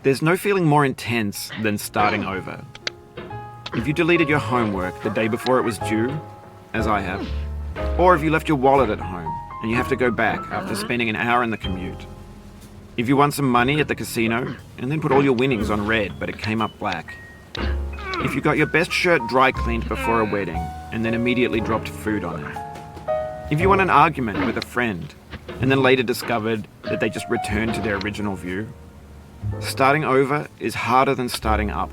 There's no feeling more intense than starting over. If you deleted your homework the day before it was due, as I have, or if you left your wallet at home and you have to go back after spending an hour in the commute. If you won some money at the casino and then put all your winnings on red but it came up black. If you got your best shirt dry cleaned before a wedding and then immediately dropped food on it. If you won an argument with a friend and then later discovered that they just returned to their original view. Starting over is harder than starting up.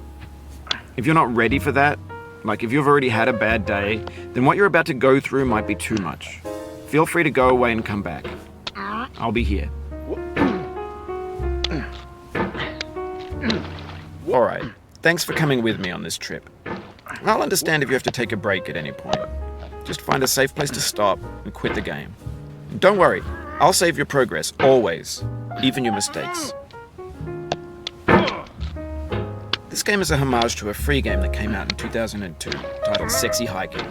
If you're not ready for that, like if you've already had a bad day, then what you're about to go through might be too much. Feel free to go away and come back. I'll be here. Alright, thanks for coming with me on this trip. I'll understand if you have to take a break at any point. Just find a safe place to stop and quit the game. And don't worry, I'll save your progress, always, even your mistakes. This game is a homage to a free game that came out in 2002, titled Sexy Hiking.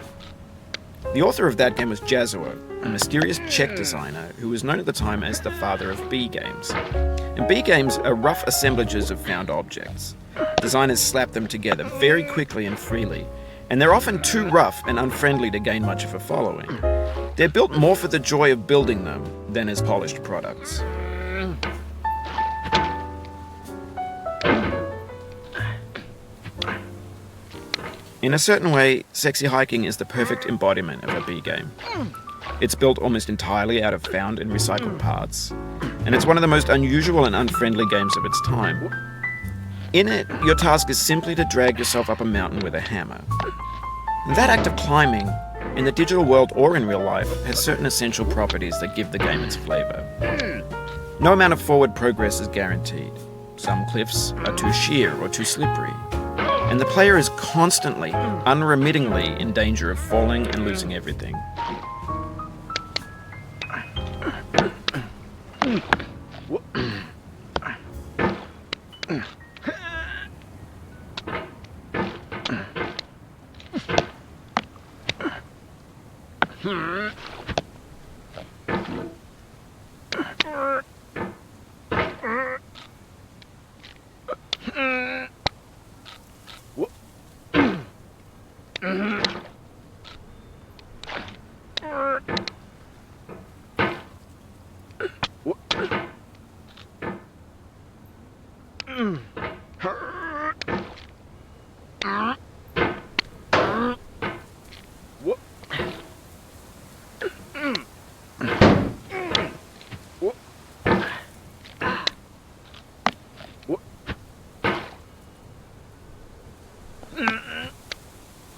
The author of that game was Jazuo, a mysterious Czech designer who was known at the time as the father of B games. And B games are rough assemblages of found objects. Designers slap them together very quickly and freely, and they're often too rough and unfriendly to gain much of a following. They're built more for the joy of building them than as polished products. In a certain way, Sexy Hiking is the perfect embodiment of a B game. It's built almost entirely out of found and recycled parts, and it's one of the most unusual and unfriendly games of its time. In it, your task is simply to drag yourself up a mountain with a hammer. And that act of climbing, in the digital world or in real life, has certain essential properties that give the game its flavor. No amount of forward progress is guaranteed. Some cliffs are too sheer or too slippery. And the player is constantly, unremittingly in danger of falling and losing everything.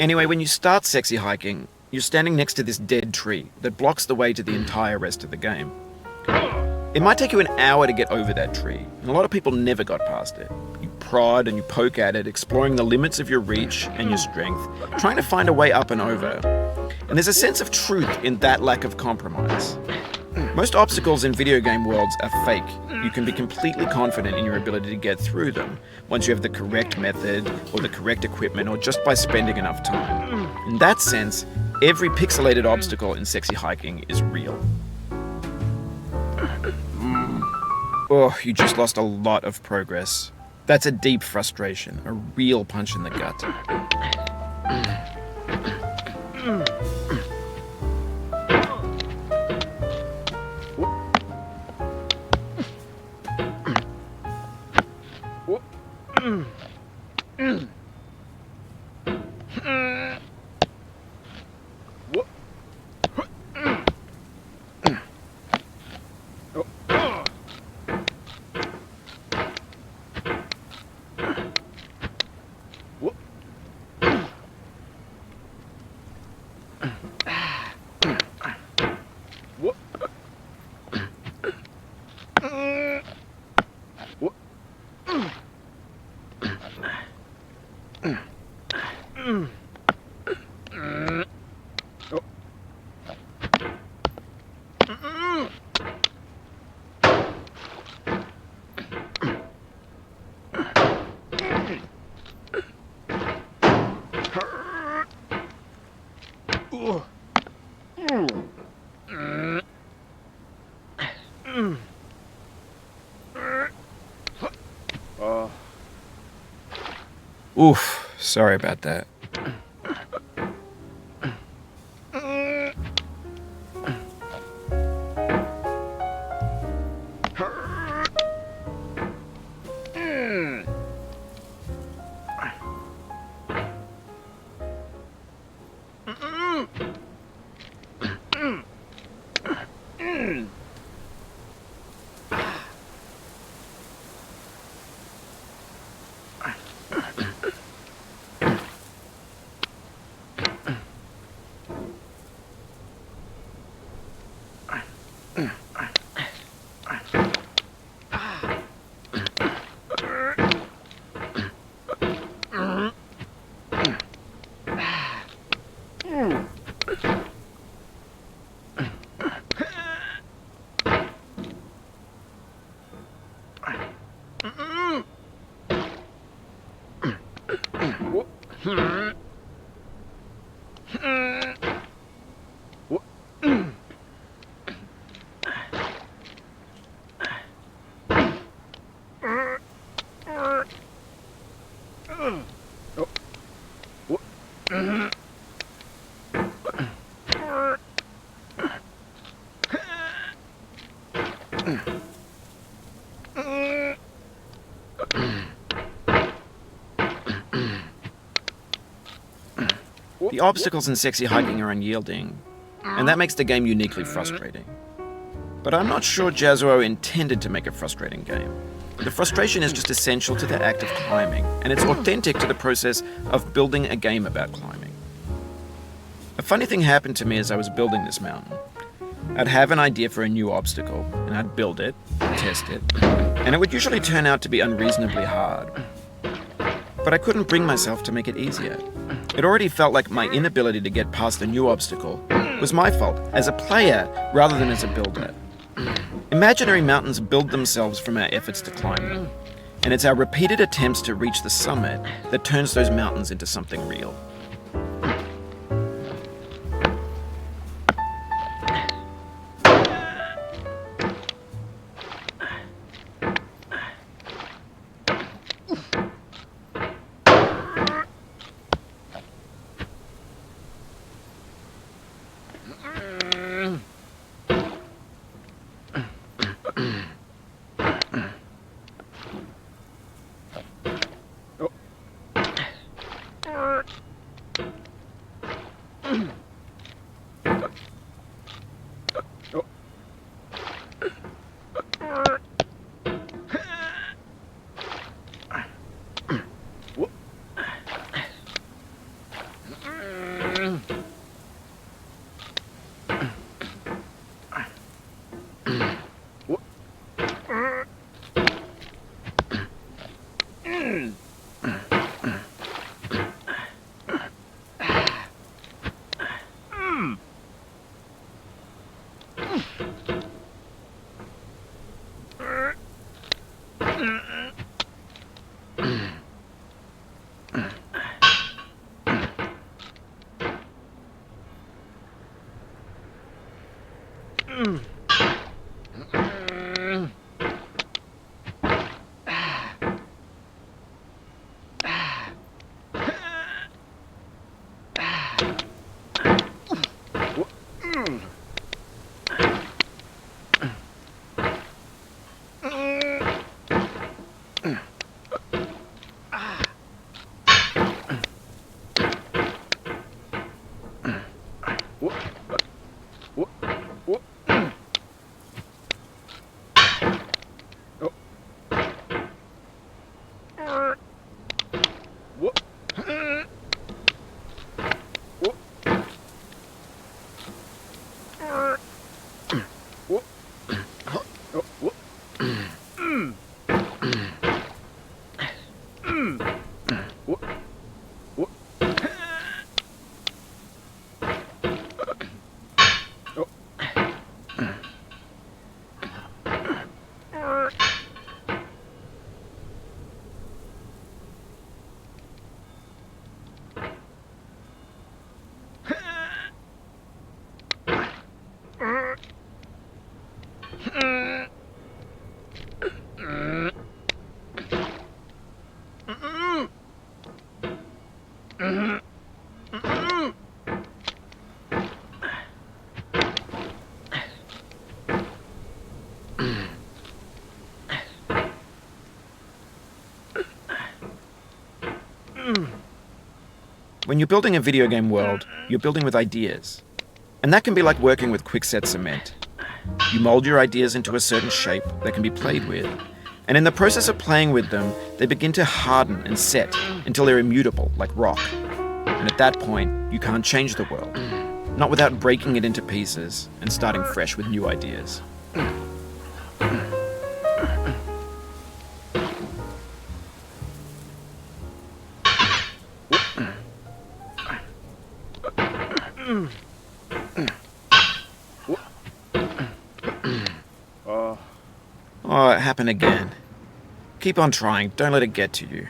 Anyway, when you start Sexy Hiking, you're standing next to this dead tree that blocks the way to the entire rest of the game. It might take you an hour to get over that tree, and a lot of people never got past it. You prod and you poke at it, exploring the limits of your reach and your strength, trying to find a way up and over. And there's a sense of truth in that lack of compromise. Most obstacles in video game worlds are fake. You can be completely confident in your ability to get through them once you have the correct method or the correct equipment or just by spending enough time. In that sense, every pixelated obstacle in Sexy Hiking is real. Oh, you just lost a lot of progress. That's a deep frustration, a real punch in the gut. Oof, sorry about that. The obstacles in sexy hiking are unyielding, and that makes the game uniquely frustrating. But I'm not sure Jazuo intended to make a frustrating game. The frustration is just essential to the act of climbing, and it's authentic to the process of building a game about climbing. A funny thing happened to me as I was building this mountain. I'd have an idea for a new obstacle, and I'd build it, test it, and it would usually turn out to be unreasonably hard. But I couldn't bring myself to make it easier. It already felt like my inability to get past a new obstacle was my fault as a player rather than as a builder. Imaginary mountains build themselves from our efforts to climb them, and it's our repeated attempts to reach the summit that turns those mountains into something real. When you're building a video game world, you're building with ideas. And that can be like working with quickset cement. You mold your ideas into a certain shape that can be played with. And in the process of playing with them, they begin to harden and set until they're immutable, like rock. And at that point, you can't change the world. Not without breaking it into pieces and starting fresh with new ideas. Oh, it happened again. Keep on trying, don't let it get to you.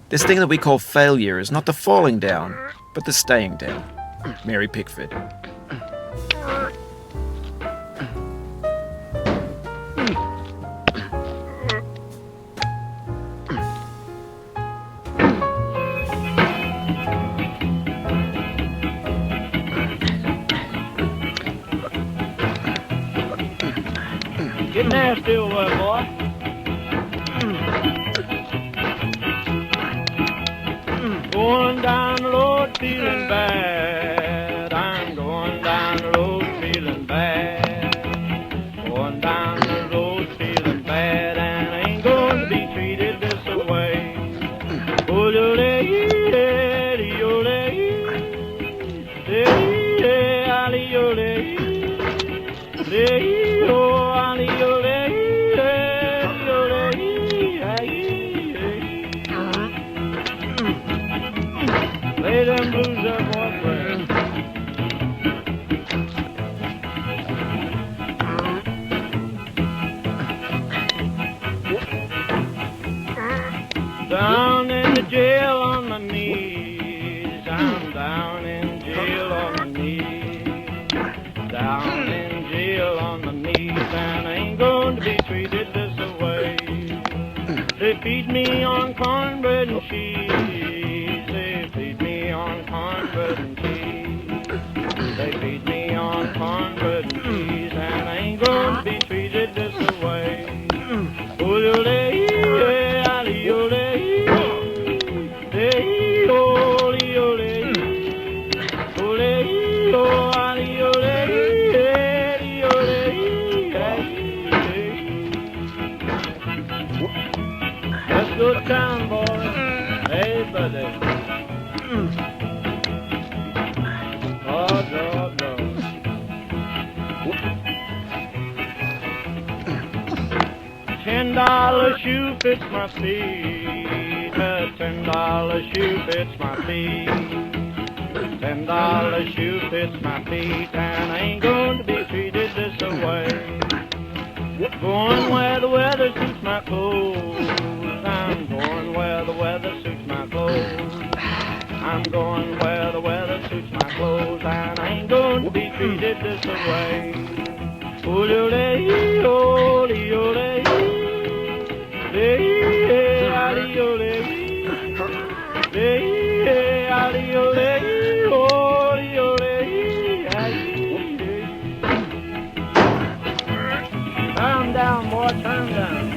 This thing that we call failure is not the falling down, but the staying down. Mary Pickford. Get nasty over there, boy. Going down the road feeling bad. I'm going down the road feeling bad. Going down the road feeling bad, and I ain't going to be treated this way. Oh, lay them blues up on bread. Down in the jail on my knees. I'm down in jail on my knees. Down in jail on my knees, and I ain't going to be treated this way. They feed me on cornbread and cheese. They feed me on cornbread and cheese. They feed me on cornbread and cheese, and I ain't going to be treated this way. Let's go to town, boy. Hey, buddy. Oh, no, no. $10 shoe fits my feet. A $10 shoe fits my feet. $10 shoe fits my feet, and I ain't going to be treated this way. Going where the weather suits my clothes. I'm going where the weather suits my clothes. I'm going where the weather suits my clothes, and I ain't going to be treated this way. Turn down, boy, turn down.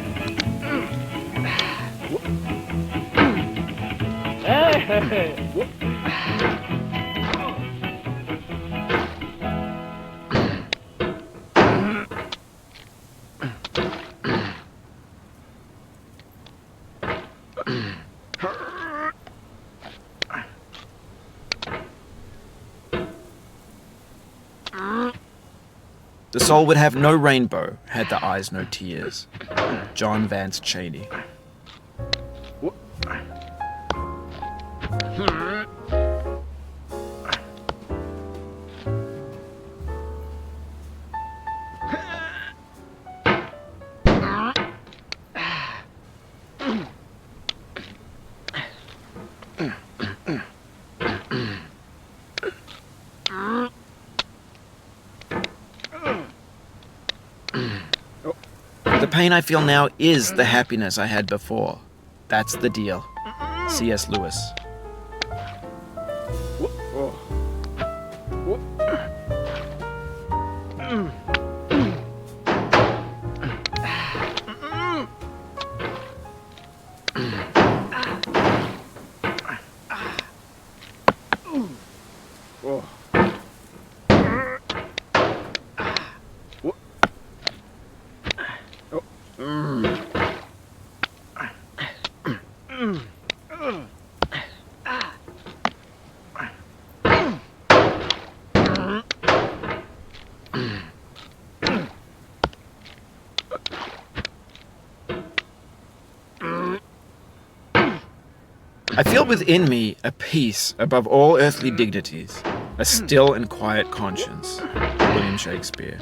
Hey! The soul would have no rainbow, had the eyes no tears. John Vance Cheney. The pain I feel now is the happiness I had before. That's the deal. C.S. Lewis. I feel within me a peace above all earthly dignities, a still and quiet conscience. William Shakespeare.